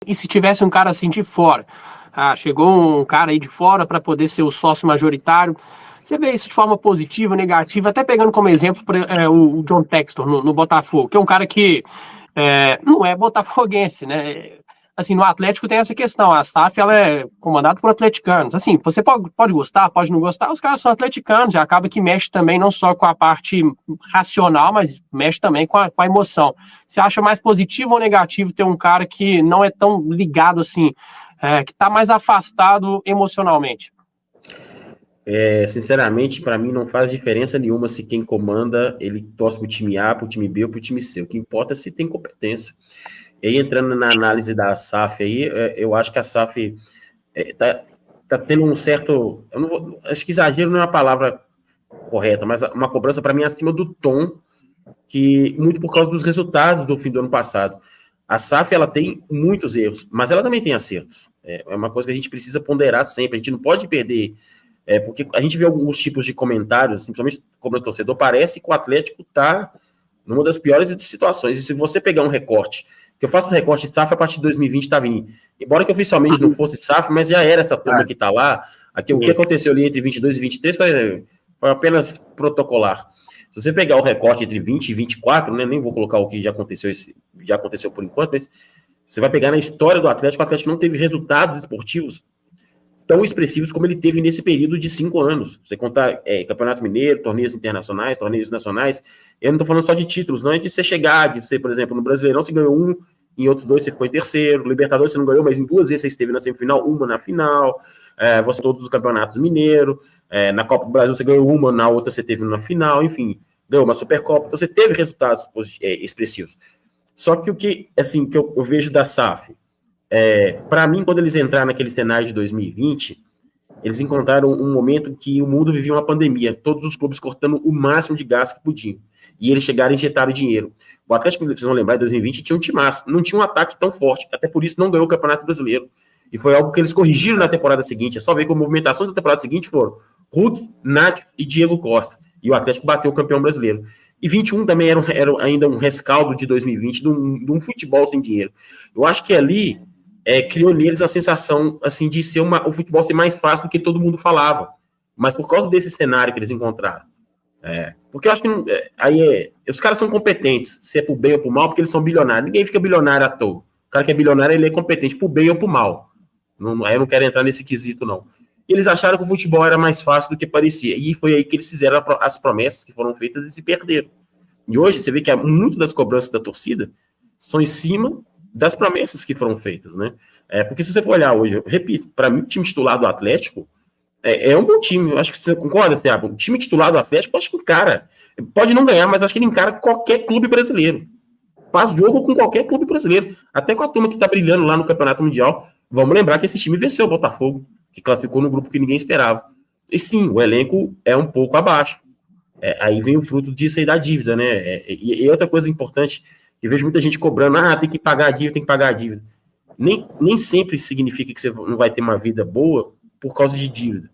E se tivesse um cara assim de fora? Chegou um cara aí de fora para poder ser o sócio majoritário. Você vê isso de forma positiva, negativa, até pegando como exemplo o John Textor no Botafogo, que é um cara que não é botafoguense, né? Assim, no Atlético tem essa questão, a SAF ela é comandada por atleticanos. Assim, você pode gostar, pode não gostar, os caras são atleticanos, já acaba que mexe também não só com a parte racional, mas mexe também com a emoção. Você acha mais positivo ou negativo ter um cara que não é tão ligado assim, que está mais afastado emocionalmente? Sinceramente, para mim não faz diferença nenhuma se quem comanda ele torce pro time A, pro time B ou pro time C. O que importa é se tem competência. E aí, entrando na análise da SAF aí, eu acho que a SAF tá tendo um certo... acho que exagero não é uma palavra correta, mas uma cobrança para mim acima do tom, que muito por causa dos resultados do fim do ano passado. A SAF ela tem muitos erros, mas ela também tem acertos. É uma coisa que a gente precisa ponderar sempre. A gente não pode perder... porque a gente vê alguns tipos de comentários, principalmente como torcedor, parece que o Atlético está numa das piores situações. E se você pegar um recorte, que eu faço um recorte de SAF a partir de 2020, tá vindo. Embora que oficialmente não fosse SAF, mas já era essa turma que está lá. O que aconteceu ali entre 22 e 23 foi apenas protocolar. Se você pegar o recorte entre 20 e 24, né, nem vou colocar o que já aconteceu por enquanto, mas você vai pegar na história do Atlético, o Atlético não teve resultados esportivos tão expressivos como ele teve nesse período de 5 anos. Você contar Campeonato Mineiro, torneios internacionais, torneios nacionais, eu não estou falando só de títulos, não é de você chegar, de você, por exemplo, no Brasileirão você ganhou um, em outros 2 você ficou em terceiro, Libertadores você não ganhou, mas em 2 vezes você esteve na semifinal, uma na final, você todos os campeonatos mineiro, na Copa do Brasil você ganhou uma, na outra você teve na final, enfim, ganhou uma Supercopa, então você teve resultados expressivos. Só que o que eu vejo da SAF, para mim, quando eles entraram naquele cenário de 2020, eles encontraram um momento que o mundo vivia uma pandemia, todos os clubes cortando o máximo de gasto que podiam. E eles chegaram e injetaram dinheiro. O Atlético, vocês vão lembrar, em 2020 tinha um timaço, não tinha um ataque tão forte, até por isso não ganhou o Campeonato Brasileiro. E foi algo que eles corrigiram na temporada seguinte. É só ver que a movimentação da temporada seguinte foram Hulk, Nath e Diego Costa. E o Atlético bateu o campeão brasileiro. E 21 também era ainda um rescaldo de 2020 de um futebol sem dinheiro. Eu acho que ali criou neles a sensação assim, de ser o futebol ser mais fácil do que todo mundo falava. Mas por causa desse cenário que eles encontraram. Porque eu acho que os caras são competentes, se é pro bem ou pro mal, porque eles são bilionários. Ninguém fica bilionário à toa. O cara que é bilionário, ele é competente pro bem ou pro mal. Eu não quero entrar nesse quesito, não. E eles acharam que o futebol era mais fácil do que parecia. E foi aí que eles fizeram as promessas que foram feitas e se perderam. E hoje você vê que muito das cobranças da torcida são em cima das promessas que foram feitas, né? Porque se você for olhar hoje, eu repito, para mim o time titular do Atlético é um bom time. Eu acho que você concorda, Thiago? O time titular do Atlético, eu acho que encara. Pode não ganhar, mas eu acho que ele encara qualquer clube brasileiro. Faz jogo com qualquer clube brasileiro. Até com a turma que tá brilhando lá no Campeonato Mundial. Vamos lembrar que esse time venceu o Botafogo, que classificou no grupo que ninguém esperava. E sim, o elenco é um pouco abaixo. Aí vem o fruto disso aí da dívida, né? E outra coisa importante, eu vejo muita gente cobrando, tem que pagar a dívida, tem que pagar a dívida. Nem sempre significa que você não vai ter uma vida boa por causa de dívida.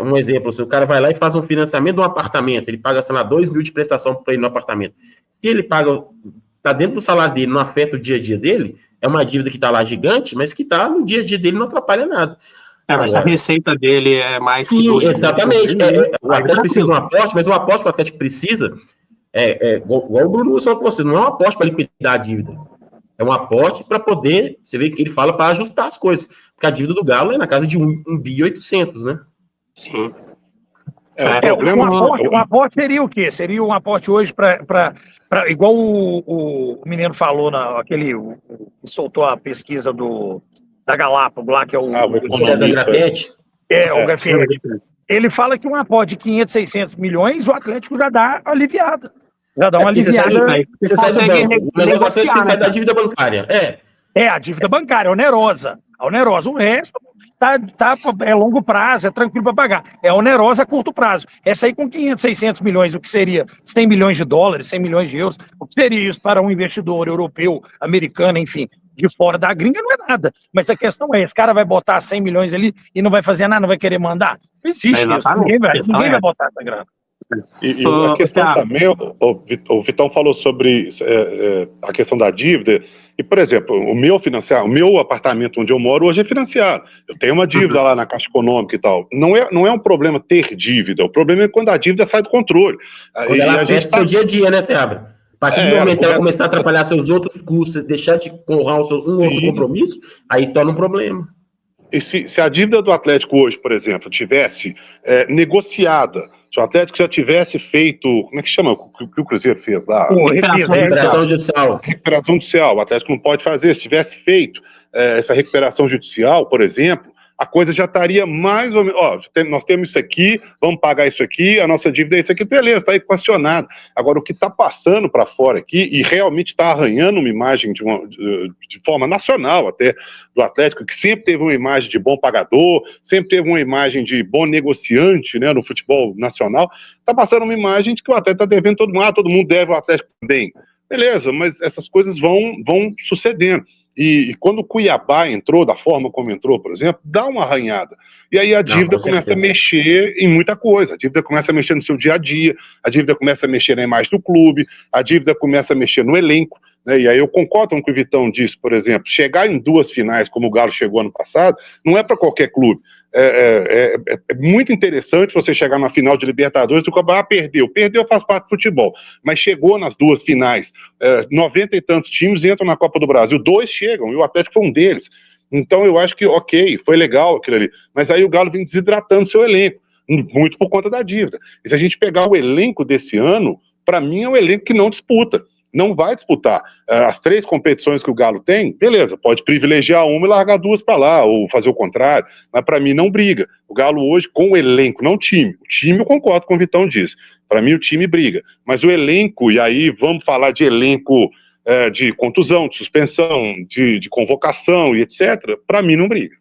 Um exemplo, se o cara vai lá e faz um financiamento de um apartamento, ele paga, sei lá, 2 mil de prestação para ir no apartamento. Se ele paga, tá dentro do salário dele, não afeta o dia a dia dele, é uma dívida que tá lá gigante, mas que tá no dia a dia dele, não atrapalha nada. Mas a receita dele é mais que... Sim, exatamente. O Atlético precisa de um aporte, mas o aporte que o Atlético precisa igual o Bruno falou para você, não é um aporte para liquidar a dívida. É um aporte para poder, você vê que ele fala para ajustar as coisas. Porque a dívida do Galo é na casa de 1.800 bilhão, né? Sim. Um aporte seria o quê? Seria um aporte hoje para igual o Mineiro falou, que soltou a pesquisa da Galápagos lá, que é o César Grafete. O Grafete. Ele fala que um aporte de 500, 600 milhões, o Atlético já dá aliviada. Já dá uma aliviada. Você sai do banco. O negócio é que sai da dívida bancária. A dívida bancária, onerosa. O resto é longo prazo, é tranquilo para pagar. É onerosa a curto prazo. Essa aí com 500, 600 milhões, o que seria 100 milhões de dólares, 100 milhões de euros, o que seria isso para um investidor europeu, americano, enfim, de fora da gringa não é nada. Mas a questão esse cara vai botar 100 milhões ali e não vai fazer nada, não vai querer mandar? Não existe isso. Ninguém vai botar essa grana. E a questão também, o Vitão falou sobre a questão da dívida, E, por exemplo, o meu apartamento onde eu moro hoje é financiado. Eu tenho uma dívida lá na Caixa Econômica e tal. Não é um problema ter dívida, o problema é quando a dívida sai do controle. Quando ela afeta o seu dia a dia, né, Seabra? A partir do momento que ela começar a atrapalhar seus outros custos, deixar de honrar outro compromisso, aí se torna um problema. E se a dívida do Atlético hoje, por exemplo, tivesse negociada, se o Atlético já tivesse feito, como é que chama o que o Cruzeiro fez lá? Recuperação judicial. Recuperação judicial, o Atlético não pode fazer. Se tivesse feito essa recuperação judicial, por exemplo, a coisa já estaria mais ou menos, nós temos isso aqui, vamos pagar isso aqui, a nossa dívida é isso aqui, beleza, está equacionado. Agora, o que está passando para fora aqui, e realmente está arranhando uma imagem de forma nacional até, do Atlético, que sempre teve uma imagem de bom pagador, sempre teve uma imagem de bom negociante, né, no futebol nacional, está passando uma imagem de que o Atlético está devendo todo mundo deve o Atlético também. Beleza, mas essas coisas vão sucedendo. E quando o Cuiabá entrou, da forma como entrou, por exemplo, dá uma arranhada. E aí a dívida começa a mexer em muita coisa. A dívida começa a mexer no seu dia a dia, a dívida começa a mexer na imagem do clube, a dívida começa a mexer no elenco, né? E aí eu concordo com o que o Vitão disse, por exemplo, chegar em 2 finais, como o Galo chegou ano passado, não é para qualquer clube. É muito interessante você chegar na final de Libertadores e o Cuiabá perdeu, faz parte do futebol, mas chegou nas 2 finais, 90 e tantos times entram na Copa do Brasil, 2 chegam, e o Atlético foi um deles. Então eu acho que, ok, foi legal aquilo ali, mas aí o Galo vem desidratando seu elenco, muito por conta da dívida. E se a gente pegar o elenco desse ano, para mim é um elenco que não disputa, não vai disputar. As 3 competições que o Galo tem, beleza, pode privilegiar uma e largar 2 para lá, ou fazer o contrário, mas para mim não briga. O Galo hoje, com o elenco, não o time eu concordo com o Vitão disso, para mim o time briga, mas o elenco, e aí vamos falar de elenco de contusão, de suspensão, de convocação e etc., para mim não briga.